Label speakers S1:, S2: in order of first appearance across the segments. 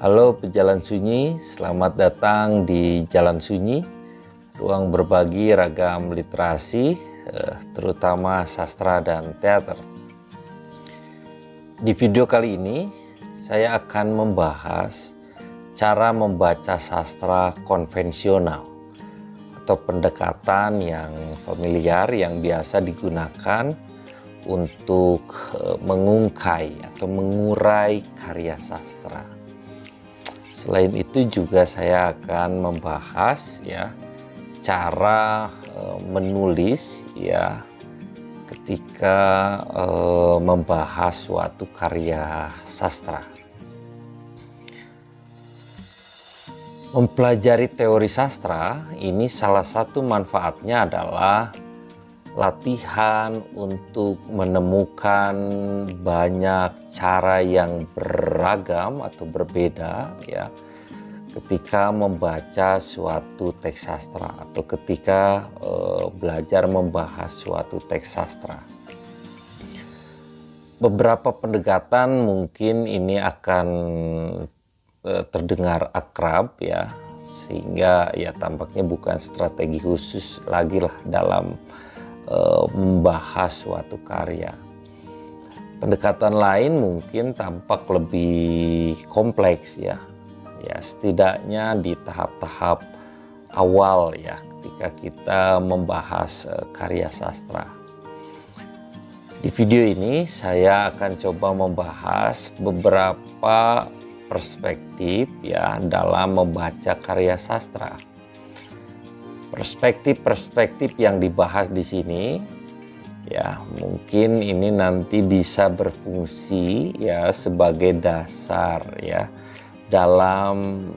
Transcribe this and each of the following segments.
S1: Halo pejalan sunyi, selamat datang di Jalan Sunyi, ruang berbagi ragam literasi, terutama sastra dan teater. Di video kali ini, saya akan membahas cara membaca sastra konvensional atau pendekatan yang familiar yang biasa digunakan untuk mengungkai atau mengurai karya sastra. Selain itu juga saya akan membahas cara menulis ketika membahas suatu karya sastra. Mempelajari teori sastra ini salah satu manfaatnya adalah latihan untuk menemukan banyak cara yang beragam atau berbeda ketika membaca suatu teks sastra atau ketika belajar membahas suatu teks sastra. Beberapa pendekatan mungkin ini akan terdengar akrab sehingga tampaknya bukan strategi khusus lagi lah dalam membahas suatu karya. Pendekatan lain mungkin tampak lebih kompleks setidaknya di tahap-tahap awal ketika kita membahas karya sastra. Di video ini saya akan coba membahas beberapa perspektif dalam membaca karya sastra. Perspektif-perspektif yang dibahas di sini mungkin ini nanti bisa berfungsi sebagai dasar dalam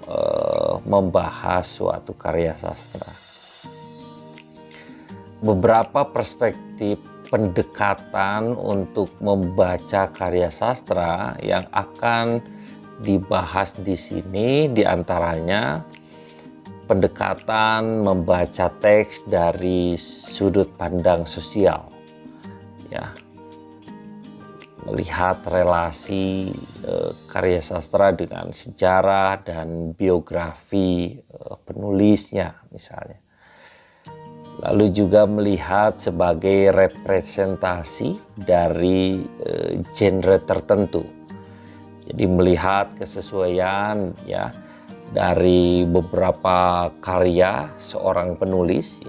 S1: membahas suatu karya sastra. Beberapa perspektif pendekatan untuk membaca karya sastra yang akan dibahas di sini diantaranya pendekatan membaca teks dari sudut pandang sosial, melihat relasi karya sastra dengan sejarah dan biografi penulisnya misalnya. Lalu juga melihat sebagai representasi dari genre tertentu. Jadi melihat kesesuaian dari beberapa karya seorang penulis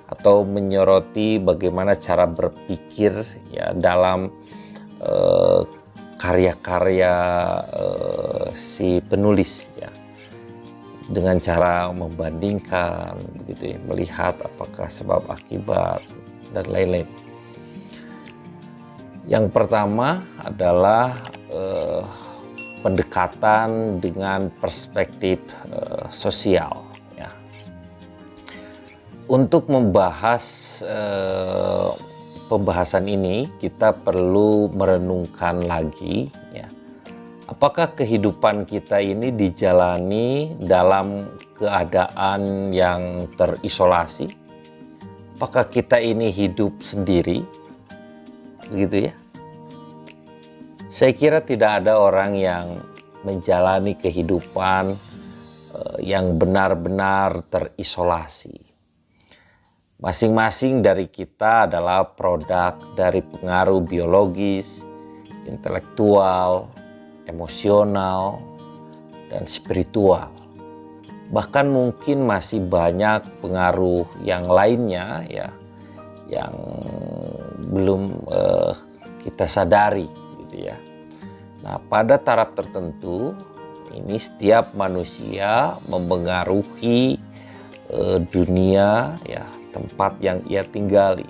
S1: atau menyoroti bagaimana cara berpikir dalam karya-karya si penulis dengan cara membandingkan melihat apakah sebab akibat dan lain-lain. Yang pertama adalah pendekatan dengan perspektif sosial. Untuk membahas pembahasan ini kita perlu merenungkan lagi apakah kehidupan kita ini dijalani dalam keadaan yang terisolasi? Apakah kita ini hidup sendiri? Begitu ya. Saya kira tidak ada orang yang menjalani kehidupan yang benar-benar terisolasi. Masing-masing dari kita adalah produk dari pengaruh biologis, intelektual, emosional, dan spiritual. Bahkan mungkin masih banyak pengaruh yang lainnya yang belum kita sadari. Nah, pada taraf tertentu ini setiap manusia mempengaruhi dunia tempat yang ia tinggali,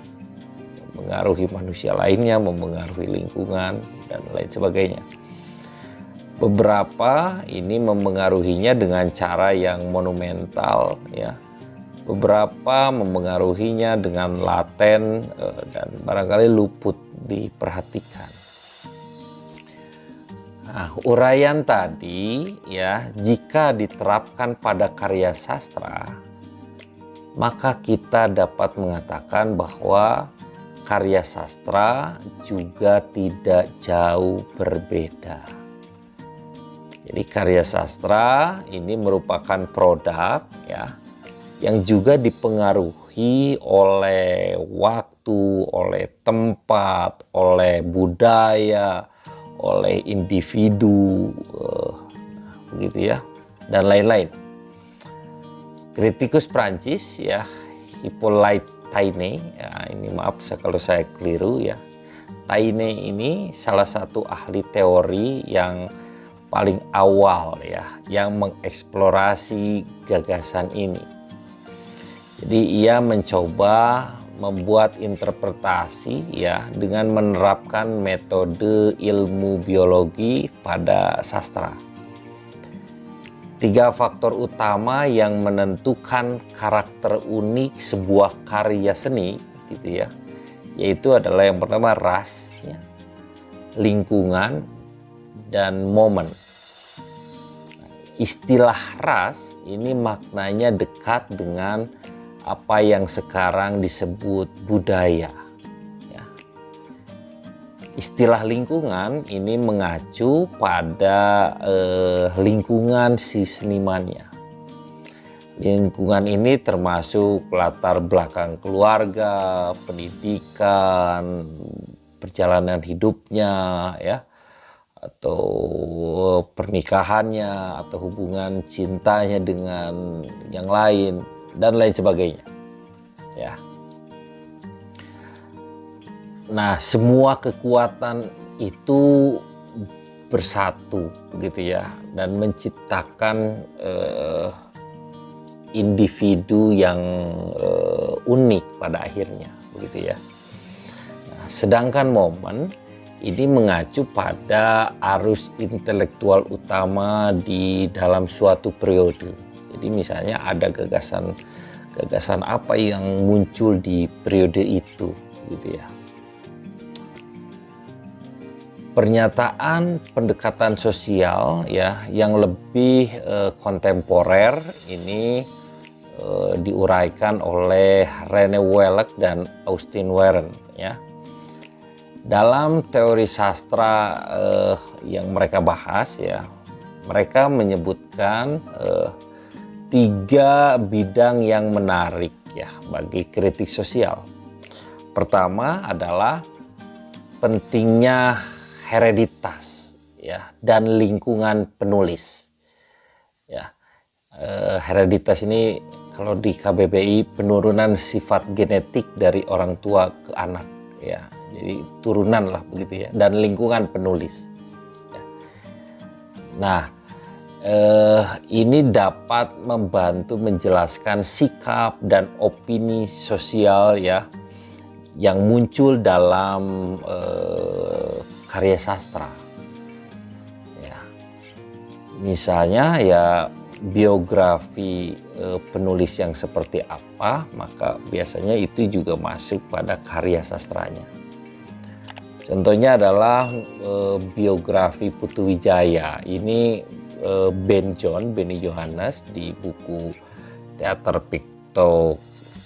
S1: mempengaruhi manusia lainnya, mempengaruhi lingkungan dan lain sebagainya. Beberapa ini mempengaruhinya dengan cara yang monumental beberapa mempengaruhinya dengan laten dan barangkali luput diperhatikan. Nah, uraian tadi jika diterapkan pada karya sastra, maka kita dapat mengatakan bahwa karya sastra juga tidak jauh berbeda. Jadi karya sastra ini merupakan produk ya yang juga dipengaruhi oleh waktu, oleh tempat, oleh budaya, oleh individu, begitu ya, dan lain-lain. Kritikus Prancis ya, Hippolyte Taine, ya ini maaf kalau saya keliru ya. Taine ini salah satu ahli teori yang paling awal ya, yang mengeksplorasi gagasan ini. Jadi ia mencoba membuat interpretasi ya dengan menerapkan metode ilmu biologi pada sastra. 3 faktor utama yang menentukan karakter unik sebuah karya seni gitu ya, yaitu adalah yang pertama ras, ya, lingkungan, dan momen. Istilah ras ini maknanya dekat dengan apa yang sekarang disebut budaya. Ya. Istilah lingkungan ini mengacu pada lingkungan si senimannya. Lingkungan ini termasuk latar belakang keluarga, pendidikan, perjalanan hidupnya, ya, atau pernikahannya, atau hubungan cintanya dengan yang lain, dan lain sebagainya. Ya. Nah, semua kekuatan itu bersatu, gitu ya, dan menciptakan individu yang unik pada akhirnya, begitu ya. Nah, sedangkan momen ini mengacu pada arus intelektual utama di dalam suatu periode. Jadi misalnya ada gagasan apa yang muncul di periode itu, gitu ya. Pernyataan pendekatan sosial ya yang lebih kontemporer ini diuraikan oleh Rene Wellek dan Austin Warren ya. Dalam teori sastra yang mereka bahas ya, mereka menyebutkan 3 bidang yang menarik ya bagi kritik sosial. Pertama adalah pentingnya hereditas ya dan lingkungan penulis. Ya. Hereditas ini kalau di KBBI penurunan sifat genetik dari orang tua ke anak ya. Jadi turunan lah begitu ya, dan lingkungan penulis. Ya. Nah, ini dapat membantu menjelaskan sikap dan opini sosial ya yang muncul dalam karya sastra. Ya. Misalnya ya biografi penulis yang seperti apa, maka biasanya itu juga masuk pada karya sastranya. Contohnya adalah biografi Putu Wijaya. Ini Benny Johannes di buku Teater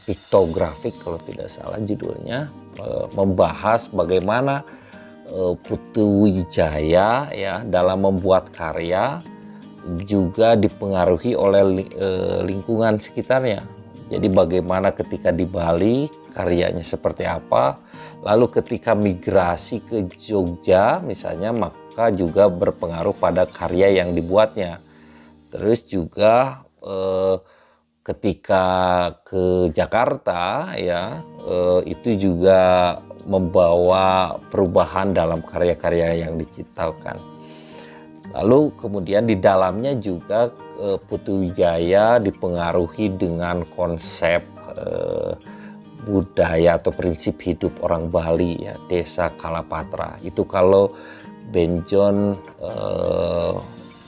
S1: Piktografik kalau tidak salah judulnya, membahas bagaimana Putu Wijaya ya dalam membuat karya juga dipengaruhi oleh lingkungan sekitarnya. Jadi bagaimana ketika di Bali karyanya seperti apa, lalu ketika migrasi ke Jogja misalnya maka juga berpengaruh pada karya yang dibuatnya. Terus juga ketika ke Jakarta ya itu juga membawa perubahan dalam karya-karya yang diciptakan. Lalu kemudian di dalamnya juga Putu Wijaya dipengaruhi dengan konsep budaya atau prinsip hidup orang Bali ya, desa Kalapatra. Itu kalau Benjon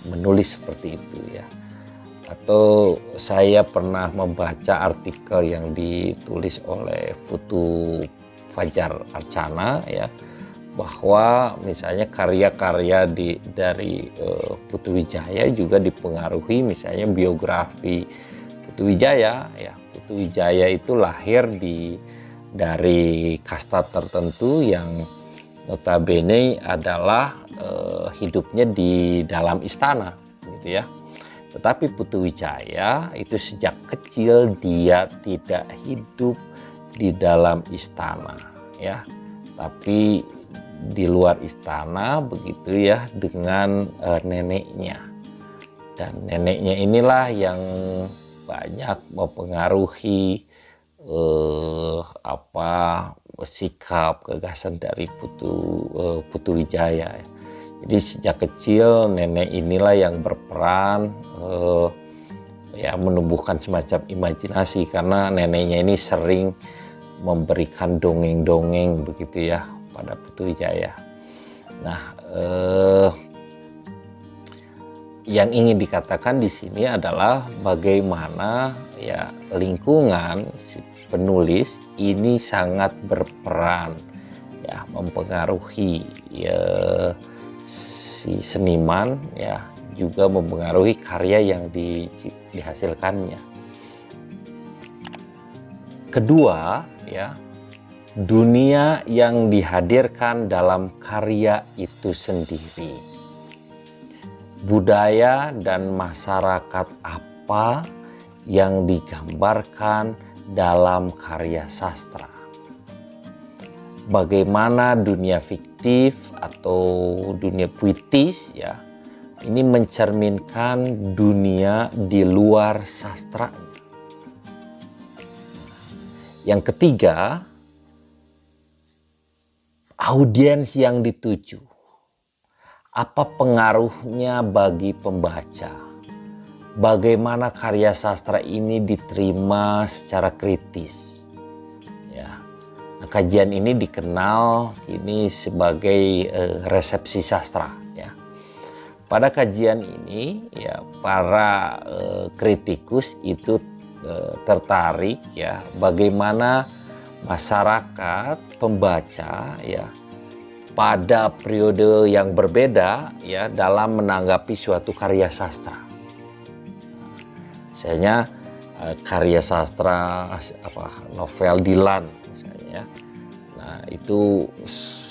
S1: menulis seperti itu ya. Atau saya pernah membaca artikel yang ditulis oleh Putu Fajar Arcana ya, bahwa misalnya karya-karya dari Putu Wijaya juga dipengaruhi misalnya biografi Putu Wijaya ya. Putu Wijaya itu lahir dari kasta tertentu yang notabene adalah hidupnya di dalam istana begitu ya. Tetapi Putu Wijaya itu sejak kecil dia tidak hidup di dalam istana ya, tapi di luar istana begitu ya, dengan neneknya. Dan neneknya inilah yang banyak mempengaruhi sikap gagasan dari Putu Wijaya. Jadi sejak kecil nenek inilah yang berperan ya menumbuhkan semacam imajinasi, karena neneknya ini sering memberikan dongeng-dongeng begitu ya pada Putu Wijaya. Nah, yang ingin dikatakan di sini adalah bagaimana ya lingkungan si penulis ini sangat berperan ya mempengaruhi ya si seniman ya, juga mempengaruhi karya yang dihasilkannya. Kedua ya, dunia yang dihadirkan dalam karya itu sendiri. Budaya dan masyarakat apa yang digambarkan dalam karya sastra. Bagaimana dunia fiktif atau dunia puitis ya, ini mencerminkan dunia di luar sastranya. Yang ketiga, audiens yang dituju. Apa pengaruhnya bagi pembaca? Bagaimana karya sastra ini diterima secara kritis? Ya, nah, kajian ini dikenal ini sebagai resepsi sastra. Ya, pada kajian ini ya para kritikus itu tertarik ya bagaimana masyarakat pembaca ya pada periode yang berbeda ya dalam menanggapi suatu karya sastra. Misalnya karya sastra novel Dylan misalnya. Nah, itu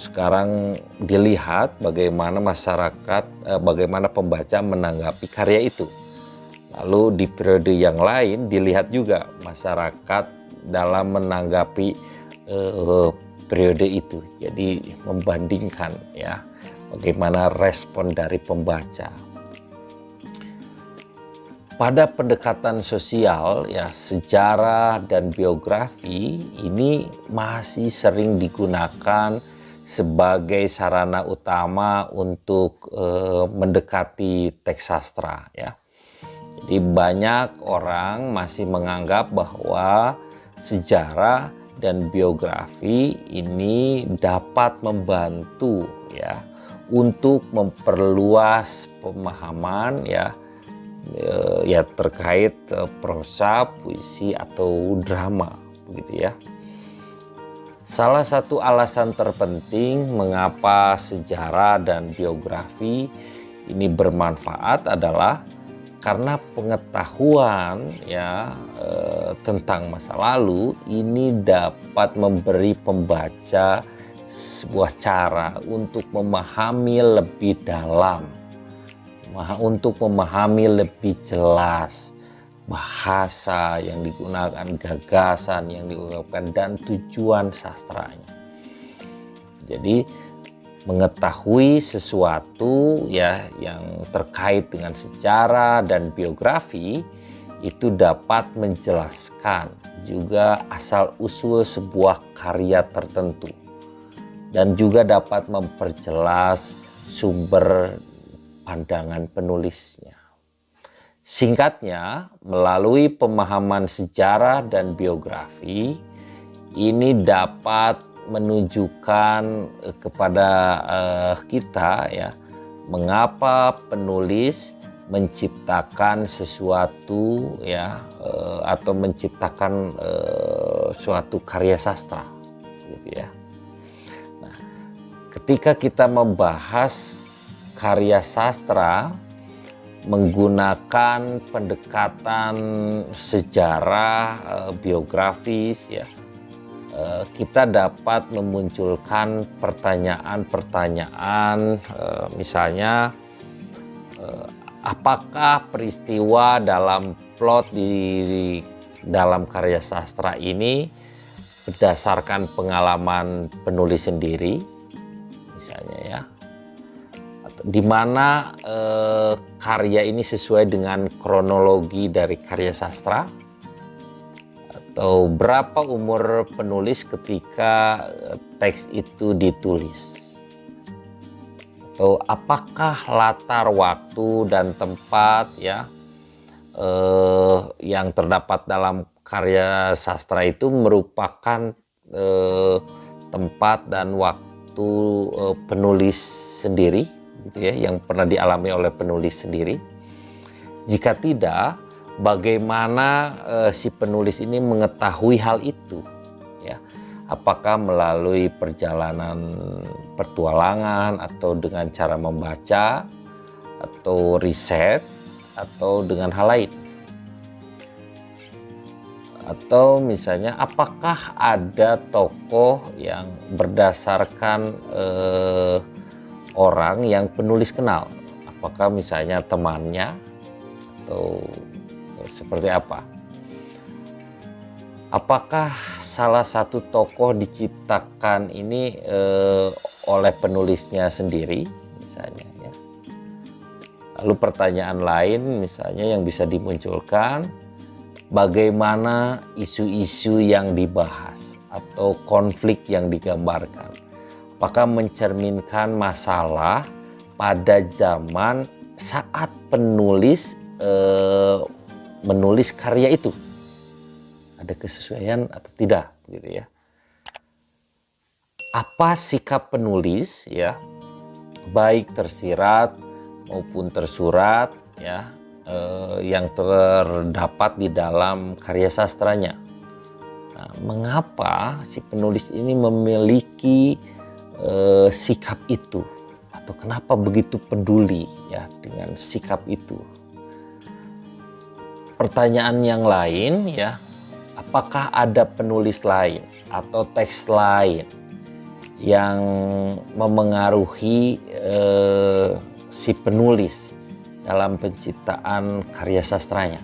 S1: sekarang dilihat bagaimana masyarakat bagaimana pembaca menanggapi karya itu. Lalu di periode yang lain dilihat juga masyarakat dalam menanggapi periode itu. Jadi membandingkan ya bagaimana respon dari pembaca. Pada pendekatan sosial ya, sejarah dan biografi ini masih sering digunakan sebagai sarana utama untuk mendekati teks sastra ya. Jadi banyak orang masih menganggap bahwa sejarah dan biografi ini dapat membantu ya untuk memperluas pemahaman ya terkait prosa, puisi atau drama begitu ya. Salah satu alasan terpenting mengapa sejarah dan biografi ini bermanfaat adalah karena pengetahuan ya tentang masa lalu ini dapat memberi pembaca sebuah cara untuk memahami lebih dalam, untuk memahami lebih jelas bahasa yang digunakan, gagasan yang diungkapkan, dan tujuan sastranya. Jadi mengetahui sesuatu ya yang terkait dengan sejarah dan biografi itu dapat menjelaskan juga asal-usul sebuah karya tertentu dan juga dapat memperjelas sumber pandangan penulisnya. Singkatnya, melalui pemahaman sejarah dan biografi ini dapat menunjukkan kepada kita ya mengapa penulis menciptakan sesuatu ya atau menciptakan suatu karya sastra gitu ya. Nah, ketika kita membahas karya sastra menggunakan pendekatan sejarah biografis ya, kita dapat memunculkan pertanyaan-pertanyaan misalnya apakah peristiwa dalam plot di dalam karya sastra ini berdasarkan pengalaman penulis sendiri, misalnya ya, di mana karya ini sesuai dengan kronologi dari karya sastra, atau berapa umur penulis ketika teks itu ditulis, atau apakah latar waktu dan tempat ya yang terdapat dalam karya sastra itu merupakan tempat dan waktu penulis sendiri, gitu ya, yang pernah dialami oleh penulis sendiri. Jika tidak, bagaimana si penulis ini mengetahui hal itu, ya? Apakah melalui perjalanan petualangan, atau dengan cara membaca, atau riset, atau dengan hal lain? Atau misalnya apakah ada tokoh yang berdasarkan orang yang penulis kenal? Apakah misalnya temannya atau seperti apa? Apakah salah satu tokoh diciptakan ini oleh penulisnya sendiri misalnya ya? Lalu pertanyaan lain misalnya yang bisa dimunculkan, bagaimana isu-isu yang dibahas atau konflik yang digambarkan? Apakah mencerminkan masalah pada zaman saat penulis menulis karya itu? Ada kesesuaian atau tidak, gitu ya? Apa sikap penulis ya, baik tersirat maupun tersurat ya, yang terdapat di dalam karya sastranya? Nah, mengapa si penulis ini memiliki sikap itu, atau kenapa begitu peduli ya dengan sikap itu? Pertanyaan yang lain ya, apakah ada penulis lain atau teks lain yang memengaruhi si penulis dalam penciptaan karya sastranya?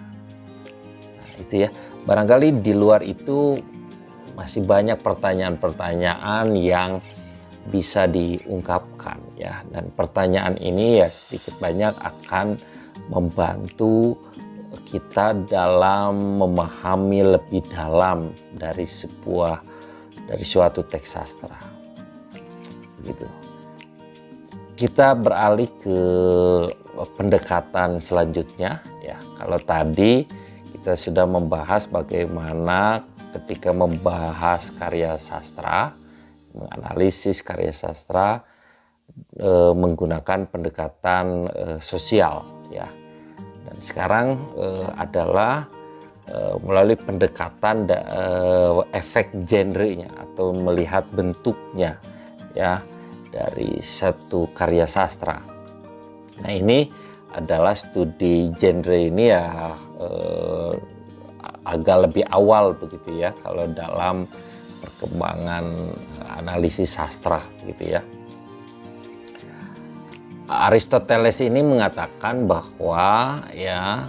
S1: Nah, itu ya, barangkali di luar itu masih banyak pertanyaan-pertanyaan yang bisa diungkapkan ya, dan pertanyaan ini ya sedikit banyak akan membantu kita dalam memahami lebih dalam dari suatu teks sastra, gitu. Kita beralih ke pendekatan selanjutnya ya. Kalau tadi kita sudah membahas bagaimana ketika membahas karya sastra, menganalisis karya sastra menggunakan pendekatan sosial ya. Dan sekarang adalah melalui pendekatan efek genrenya atau melihat bentuknya ya dari satu karya sastra. Nah, ini adalah studi genre ini ya agak lebih awal begitu ya kalau dalam perkembangan analisis sastra gitu ya. Aristoteles ini mengatakan bahwa ya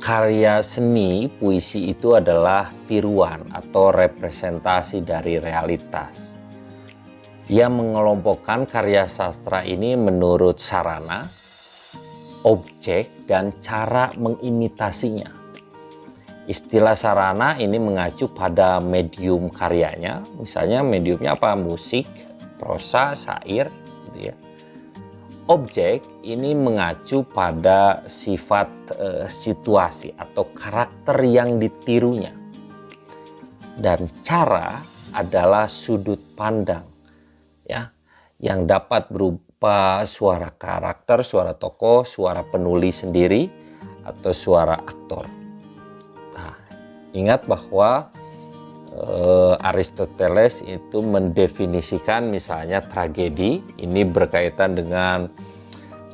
S1: karya seni puisi itu adalah tiruan atau representasi dari realitas. Ia mengelompokkan karya sastra ini menurut sarana, objek, dan cara mengimitasinya. Istilah sarana ini mengacu pada medium karyanya, misalnya mediumnya apa? Musik, prosa, syair, gitu ya. Objek ini mengacu pada sifat situasi atau karakter yang ditirunya. Dan cara adalah sudut pandang ya, yang dapat berupa suara karakter, suara tokoh, suara penulis sendiri, atau suara aktor. Nah, ingat bahwa Aristoteles itu mendefinisikan misalnya tragedi ini berkaitan dengan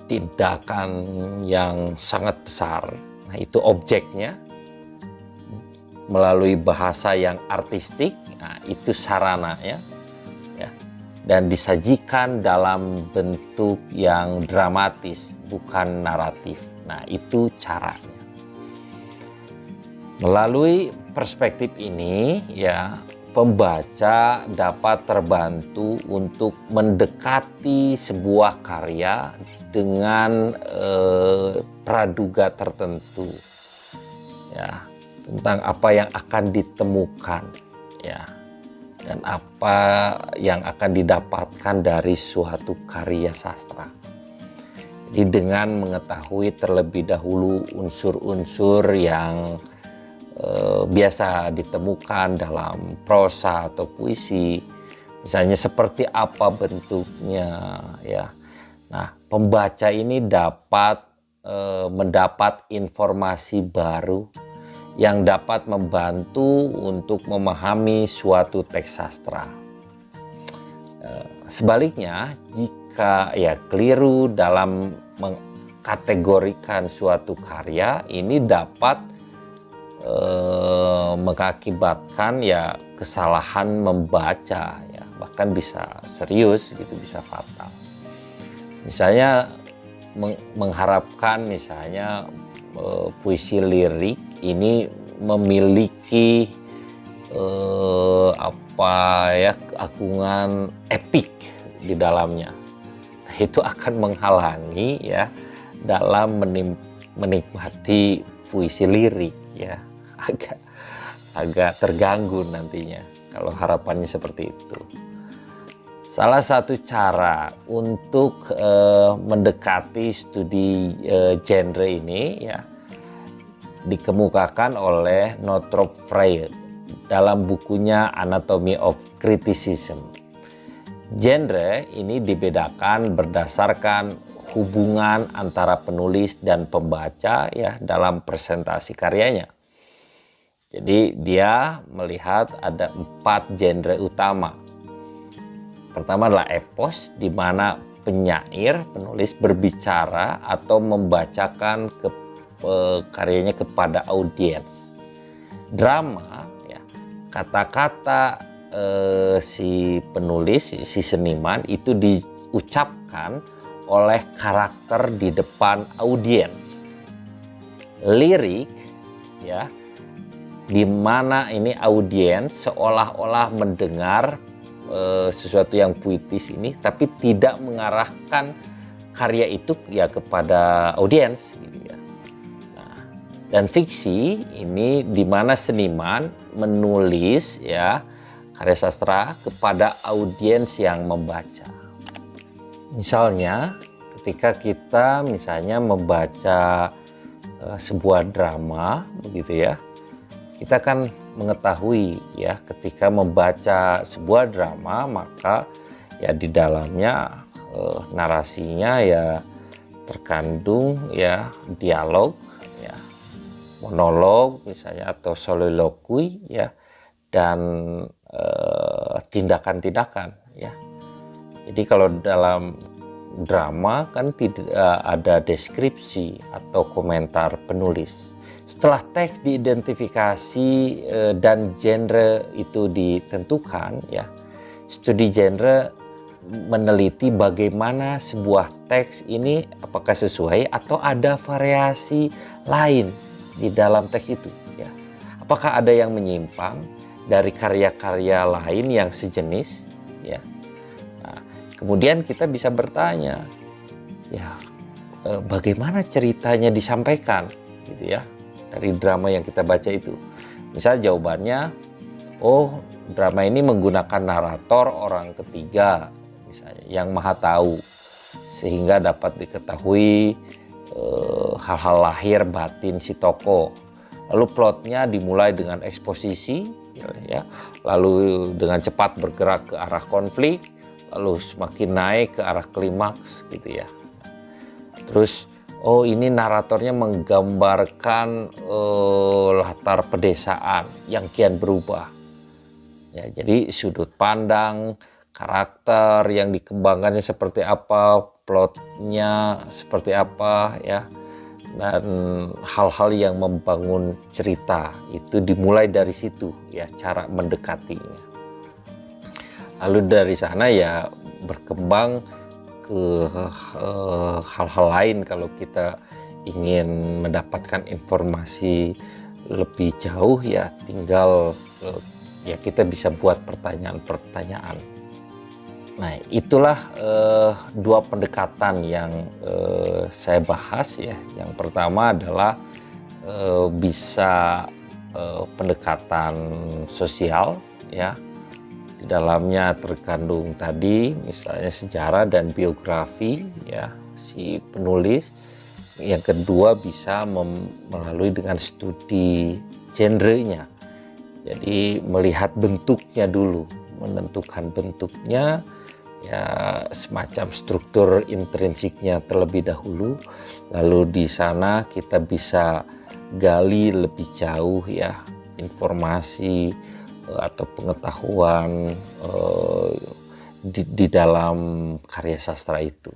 S1: tindakan yang sangat besar. Nah, itu objeknya melalui bahasa yang artistik. Nah, itu sarananya ya. dan disajikan dalam bentuk yang dramatis, bukan naratif. Nah, itu caranya. Melalui perspektif ini, ya, pembaca dapat terbantu untuk mendekati sebuah karya dengan praduga tertentu, ya, tentang apa yang akan ditemukan, ya, dan apa yang akan didapatkan dari suatu karya sastra. Jadi dengan mengetahui terlebih dahulu unsur-unsur yang biasa ditemukan dalam prosa atau puisi, misalnya seperti apa bentuknya, ya. Nah, pembaca ini dapat mendapat informasi baru yang dapat membantu untuk memahami suatu teks sastra. Sebaliknya, jika keliru dalam mengkategorikan suatu karya, ini dapat mengakibatkan kesalahan membaca, ya, bahkan bisa serius gitu, bisa fatal. Misalnya mengharapkan misalnya puisi lirik ini memiliki keagungan epik di dalamnya. Nah, itu akan menghalangi, ya, dalam menikmati puisi lirik, ya. Agak terganggu nantinya kalau harapannya seperti itu. Salah satu cara untuk mendekati studi genre ini, ya, dikemukakan oleh Northrop Frye dalam bukunya Anatomy of Criticism. Genre ini dibedakan berdasarkan hubungan antara penulis dan pembaca, ya, dalam presentasi karyanya. Jadi dia melihat ada 4 genre utama. Pertama adalah epos, di mana penyair, penulis berbicara atau membacakan karyanya kepada audiens. Drama, ya, kata-kata si penulis, si seniman itu diucapkan oleh karakter di depan audiens. Lirik, ya, di mana ini audiens seolah-olah mendengar sesuatu yang puitis ini, tapi tidak mengarahkan karya itu, ya, kepada audiens, gitu, ya. Nah, dan fiksi ini di mana seniman menulis, ya, karya sastra kepada audiens yang membaca. Misalnya ketika kita misalnya membaca sebuah drama, begitu, ya, kita kan mengetahui, ya, ketika membaca sebuah drama maka, ya, di dalamnya narasinya, ya, terkandung, ya, dialog, ya, monolog misalnya atau soliloquy, ya, dan tindakan-tindakan, ya. Jadi kalau dalam drama kan tidak ada deskripsi atau komentar penulis. Setelah teks diidentifikasi dan genre itu ditentukan, ya, studi genre meneliti bagaimana sebuah teks ini apakah sesuai atau ada variasi lain di dalam teks itu, ya. Apakah ada yang menyimpang dari karya-karya lain yang sejenis, ya. Nah, kemudian kita bisa bertanya, ya, bagaimana ceritanya disampaikan, gitu, ya, dari drama yang kita baca itu. Misal jawabannya, oh, drama ini menggunakan narator orang ketiga, misalnya, yang maha tahu, sehingga dapat diketahui hal-hal lahir batin si tokoh. Lalu plotnya dimulai dengan eksposisi, ya, lalu dengan cepat bergerak ke arah konflik, lalu semakin naik ke arah klimaks, gitu, ya. Terus, oh, ini naratornya menggambarkan latar pedesaan yang kian berubah. Ya, jadi sudut pandang, karakter yang dikembangkannya seperti apa, plotnya seperti apa, ya, dan hal-hal yang membangun cerita itu dimulai dari situ, ya, cara mendekatinya. Lalu dari sana ya berkembang ke hal-hal lain. Kalau kita ingin mendapatkan informasi lebih jauh ya tinggal ya kita bisa buat pertanyaan-pertanyaan. Nah, itulah dua pendekatan yang saya bahas ya. Yang pertama adalah bisa pendekatan sosial ya. Di dalamnya terkandung tadi misalnya sejarah dan biografi ya si penulis. Yang kedua bisa melalui dengan studi genrenya. Jadi melihat bentuknya dulu, menentukan bentuknya ya, semacam struktur intrinsiknya terlebih dahulu. Lalu di sana kita bisa gali lebih jauh ya informasi atau pengetahuan di dalam karya sastra itu.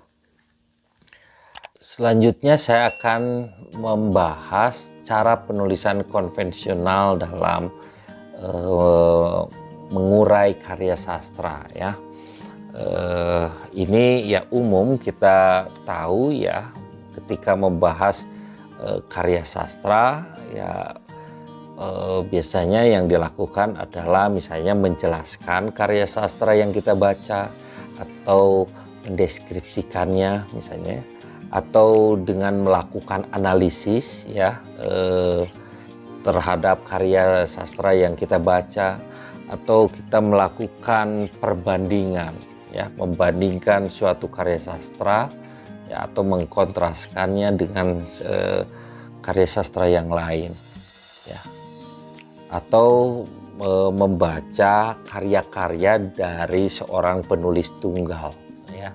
S1: Selanjutnya saya akan membahas cara penulisan konvensional dalam mengurai karya sastra ya. Ini ya umum kita tahu ya ketika membahas karya sastra ya biasanya yang dilakukan adalah misalnya menjelaskan karya sastra yang kita baca atau mendeskripsikannya misalnya, atau dengan melakukan analisis ya terhadap karya sastra yang kita baca, atau kita melakukan perbandingan ya, membandingkan suatu karya sastra ya, atau mengkontraskannya dengan karya sastra yang lain ya, atau membaca karya-karya dari seorang penulis tunggal ya.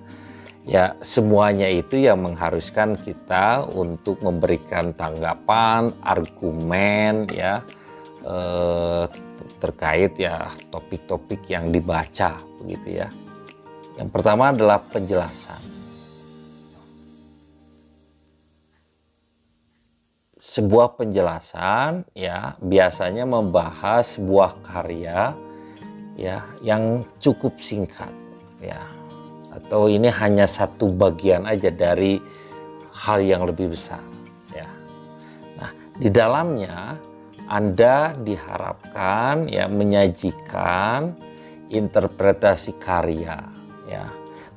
S1: Ya, semuanya itu yang mengharuskan kita untuk memberikan tanggapan, argumen ya terkait ya topik-topik yang dibaca begitu ya. Yang pertama adalah penjelasan. Sebuah penjelasan ya biasanya membahas sebuah karya ya yang cukup singkat ya, atau ini hanya satu bagian aja dari hal yang lebih besar ya. Nah, di dalamnya Anda diharapkan ya menyajikan interpretasi karya ya,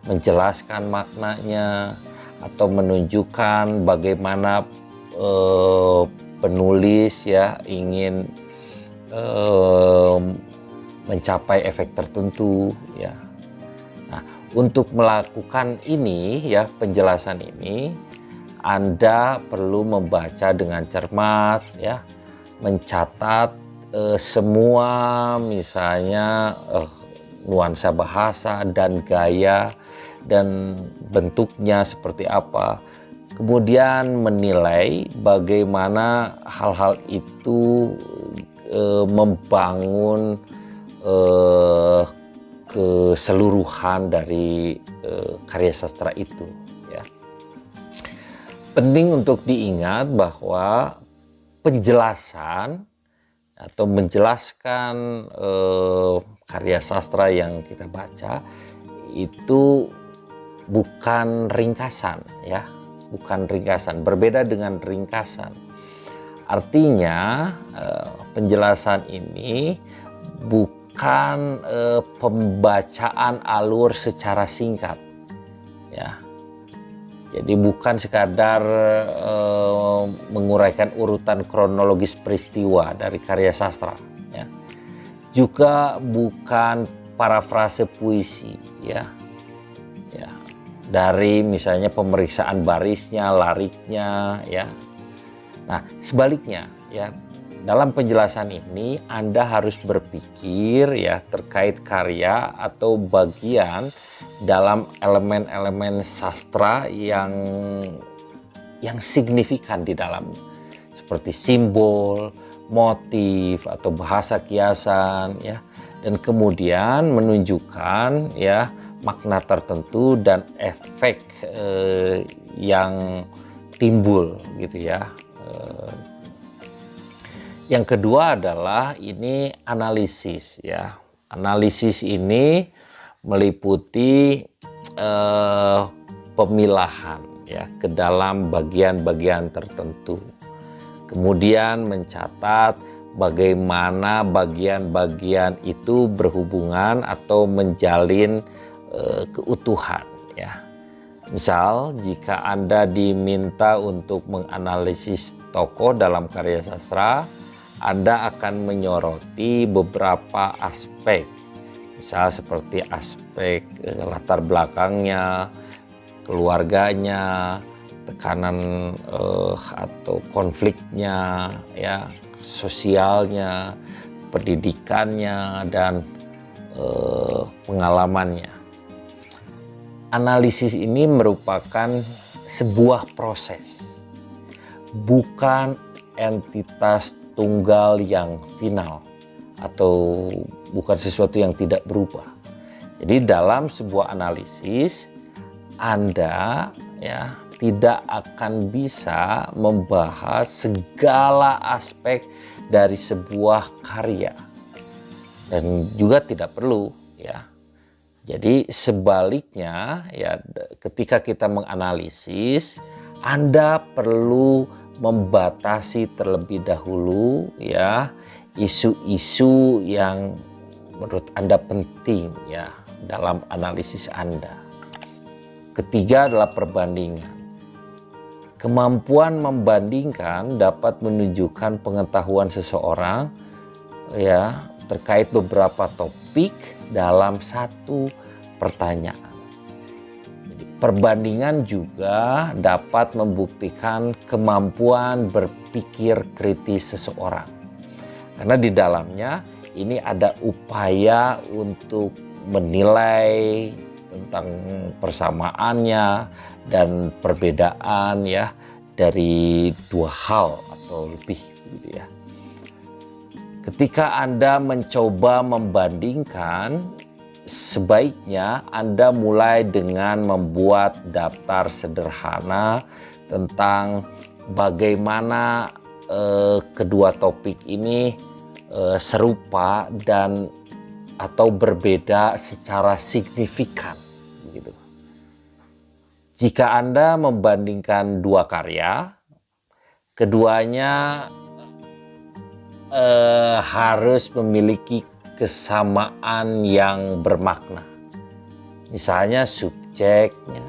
S1: menjelaskan maknanya atau menunjukkan bagaimana penulis ya ingin mencapai efek tertentu ya. Untuk melakukan ini ya, penjelasan ini Anda perlu membaca dengan cermat ya, mencatat semua misalnya nuansa bahasa dan gaya dan bentuknya seperti apa. Kemudian menilai bagaimana hal-hal itu membangun keseluruhan dari karya sastra itu ya. Penting untuk diingat bahwa penjelasan atau menjelaskan karya sastra yang kita baca itu bukan ringkasan ya, bukan ringkasan, berbeda dengan ringkasan. Artinya penjelasan ini bukan pembacaan alur secara singkat ya. Jadi bukan sekadar menguraikan urutan kronologis peristiwa dari karya sastra ya. Juga bukan parafrase puisi ya. Ya. Dari misalnya pemeriksaan barisnya, lariknya ya. Nah, sebaliknya ya. Dalam penjelasan ini Anda harus berpikir ya terkait karya atau bagian dalam elemen-elemen sastra yang signifikan di dalamnya, seperti simbol, motif atau bahasa kiasan ya, dan kemudian menunjukkan ya makna tertentu dan efek yang timbul gitu ya. Yang kedua adalah ini analisis ya. Analisis ini meliputi pemilahan ya ke dalam bagian-bagian tertentu. Kemudian mencatat bagaimana bagian-bagian itu berhubungan atau menjalin keutuhan ya. Misal jika Anda diminta untuk menganalisis tokoh dalam karya sastra, Anda akan menyoroti beberapa aspek. Misal seperti aspek latar belakangnya, keluarganya, tekanan atau konfliknya, ya, sosialnya, pendidikannya, dan pengalamannya. Analisis ini merupakan sebuah proses, bukan entitas tunggal yang final atau bukan sesuatu yang tidak berubah. Jadi dalam sebuah analisis Anda ya tidak akan bisa membahas segala aspek dari sebuah karya dan juga tidak perlu ya. Jadi sebaliknya ya, ketika kita menganalisis Anda perlu membatasi terlebih dahulu ya isu-isu yang menurut Anda penting ya dalam analisis Anda. Ketiga adalah perbandingan. Kemampuan membandingkan dapat menunjukkan pengetahuan seseorang ya terkait beberapa topik dalam satu pertanyaan. Jadi, perbandingan juga dapat membuktikan kemampuan berpikir kritis seseorang. Karena di dalamnya ini ada upaya untuk menilai tentang persamaannya dan perbedaan ya dari dua hal atau lebih gitu ya. Ketika Anda mencoba membandingkan, sebaiknya Anda mulai dengan membuat daftar sederhana tentang bagaimana kedua topik ini serupa dan atau berbeda secara signifikan gitu. Jika Anda membandingkan dua karya, keduanya harus memiliki kesamaan yang bermakna. Misalnya subjeknya,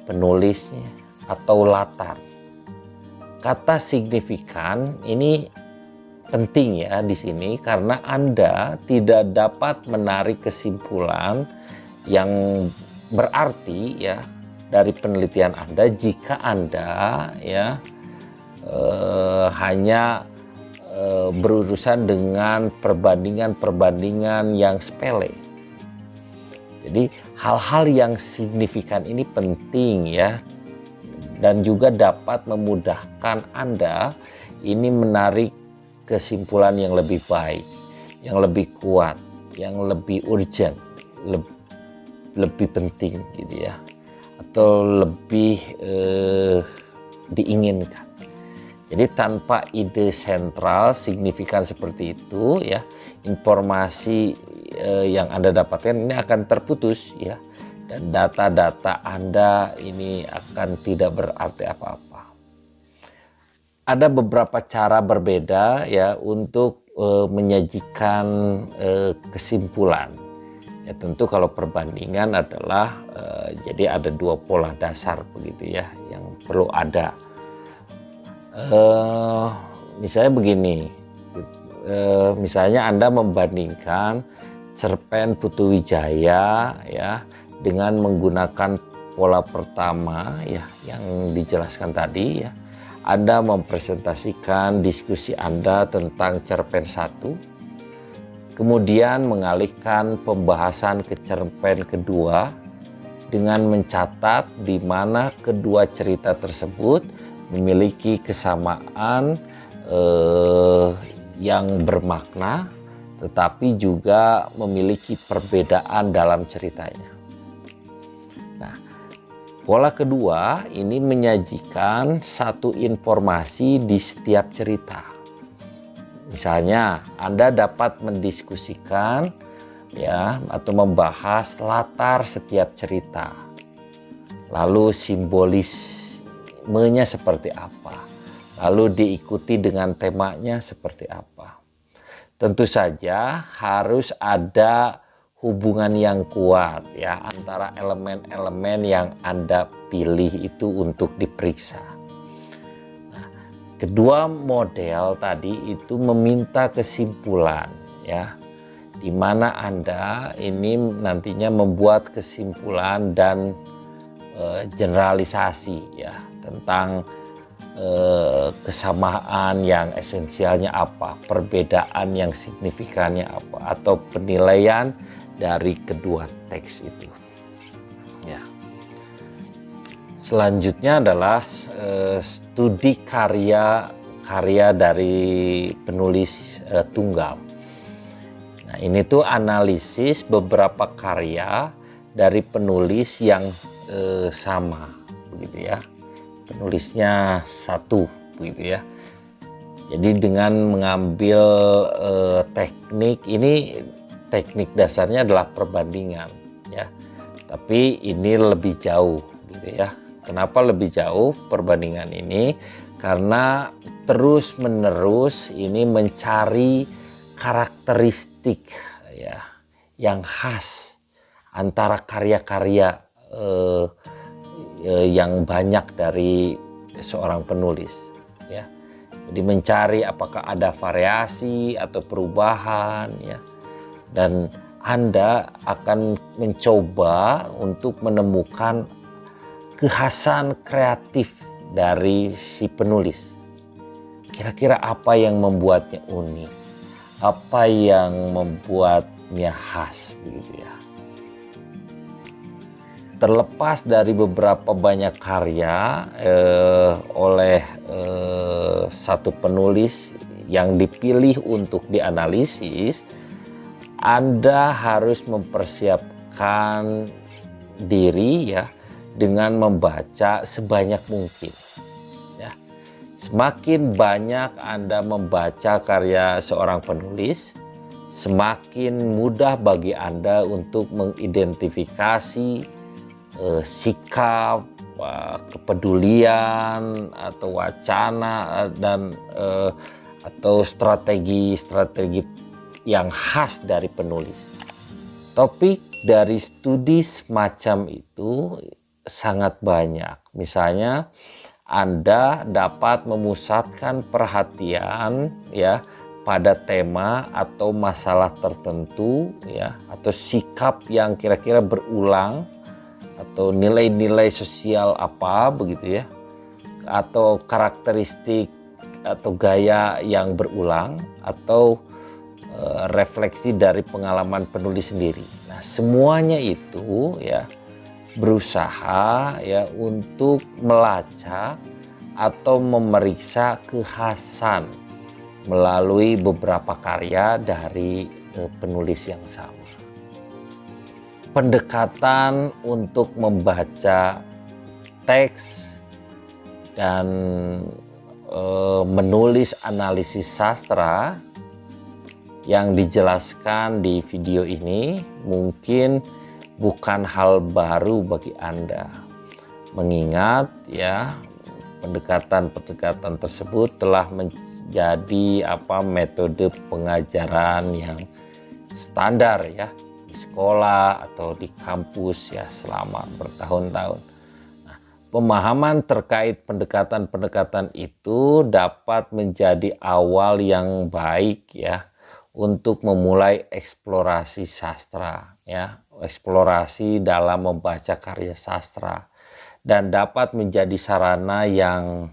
S1: penulisnya, atau latar. Kata signifikan ini penting ya di sini karena Anda tidak dapat menarik kesimpulan yang berarti ya dari penelitian Anda jika Anda ya hanya berurusan dengan perbandingan-perbandingan yang sepele. Jadi hal-hal yang signifikan ini penting ya dan juga dapat memudahkan Anda ini menarik kesimpulan yang lebih baik, yang lebih kuat, yang lebih urgent, lebih penting gitu ya, atau lebih diinginkan. Jadi tanpa ide sentral signifikan seperti itu ya, informasi yang Anda dapatkan ini akan terputus ya, dan data-data Anda ini akan tidak berarti apa-apa. Ada beberapa cara berbeda ya untuk menyajikan kesimpulan. Ya tentu kalau perbandingan adalah jadi ada dua pola dasar begitu ya yang perlu ada. Misalnya begini, misalnya Anda membandingkan cerpen Putu Wijaya ya dengan menggunakan pola pertama ya yang dijelaskan tadi ya. Anda mempresentasikan diskusi Anda tentang cerpen 1, kemudian mengalihkan pembahasan ke cerpen kedua dengan mencatat di mana kedua cerita tersebut memiliki kesamaan yang bermakna, tetapi juga memiliki perbedaan dalam ceritanya. Pola kedua ini menyajikan satu informasi di setiap cerita. Misalnya, Anda dapat mendiskusikan ya, atau membahas latar setiap cerita. Lalu simbolismenya seperti apa? Lalu diikuti dengan temanya seperti apa? Tentu saja harus ada hubungan yang kuat ya antara elemen-elemen yang Anda pilih itu untuk diperiksa. Nah, kedua model tadi itu meminta kesimpulan ya, di mana Anda ini nantinya membuat kesimpulan dan generalisasi ya tentang kesamaan yang esensialnya apa, perbedaan yang signifikannya apa, atau penilaian dari kedua teks itu. Ya. Selanjutnya adalah studi karya dari penulis tunggal. Nah, ini tuh analisis beberapa karya dari penulis yang sama, begitu ya. Penulisnya satu, begitu ya. Jadi dengan mengambil teknik ini, teknik dasarnya adalah perbandingan ya. Tapi ini lebih jauh gitu ya. Kenapa lebih jauh perbandingan ini? Karena terus-menerus ini mencari karakteristik ya yang khas antara karya-karya yang banyak dari seorang penulis ya. Jadi mencari apakah ada variasi atau perubahan ya. Dan Anda akan mencoba untuk menemukan kekhasan kreatif dari si penulis. Kira-kira apa yang membuatnya unik? Apa yang membuatnya khas begitu ya. Terlepas dari beberapa banyak karya oleh satu penulis yang dipilih untuk dianalisis, Anda harus mempersiapkan diri ya dengan membaca sebanyak mungkin. Ya. Semakin banyak Anda membaca karya seorang penulis, semakin mudah bagi Anda untuk mengidentifikasi sikap, kepedulian atau wacana dan atau strategi yang khas dari penulis. Topik dari studi semacam itu sangat banyak. Misalnya Anda dapat memusatkan perhatian ya pada tema atau masalah tertentu ya, atau sikap yang kira-kira berulang, atau nilai-nilai sosial apa begitu ya, atau karakteristik atau gaya yang berulang, atau refleksi dari pengalaman penulis sendiri. Nah, semuanya itu ya berusaha ya untuk melacak atau memeriksa kekhasan melalui beberapa karya dari penulis yang sama. Pendekatan untuk membaca teks dan menulis analisis sastra yang dijelaskan di video ini mungkin bukan hal baru bagi Anda, mengingat ya pendekatan-pendekatan tersebut telah menjadi metode pengajaran yang standar ya di sekolah atau di kampus ya selama bertahun-tahun. Nah, pemahaman terkait pendekatan-pendekatan itu dapat menjadi awal yang baik ya untuk memulai eksplorasi sastra ya, eksplorasi dalam membaca karya sastra, dan dapat menjadi sarana yang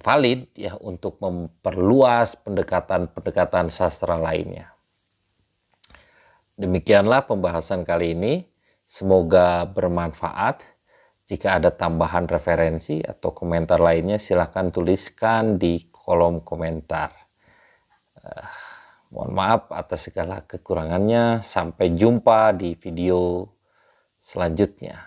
S1: valid ya untuk memperluas pendekatan-pendekatan sastra lainnya. Demikianlah pembahasan kali ini, semoga bermanfaat. Jika ada tambahan referensi atau komentar lainnya silahkan tuliskan di kolom komentar. Mohon maaf atas segala kekurangannya. Sampai jumpa di video selanjutnya.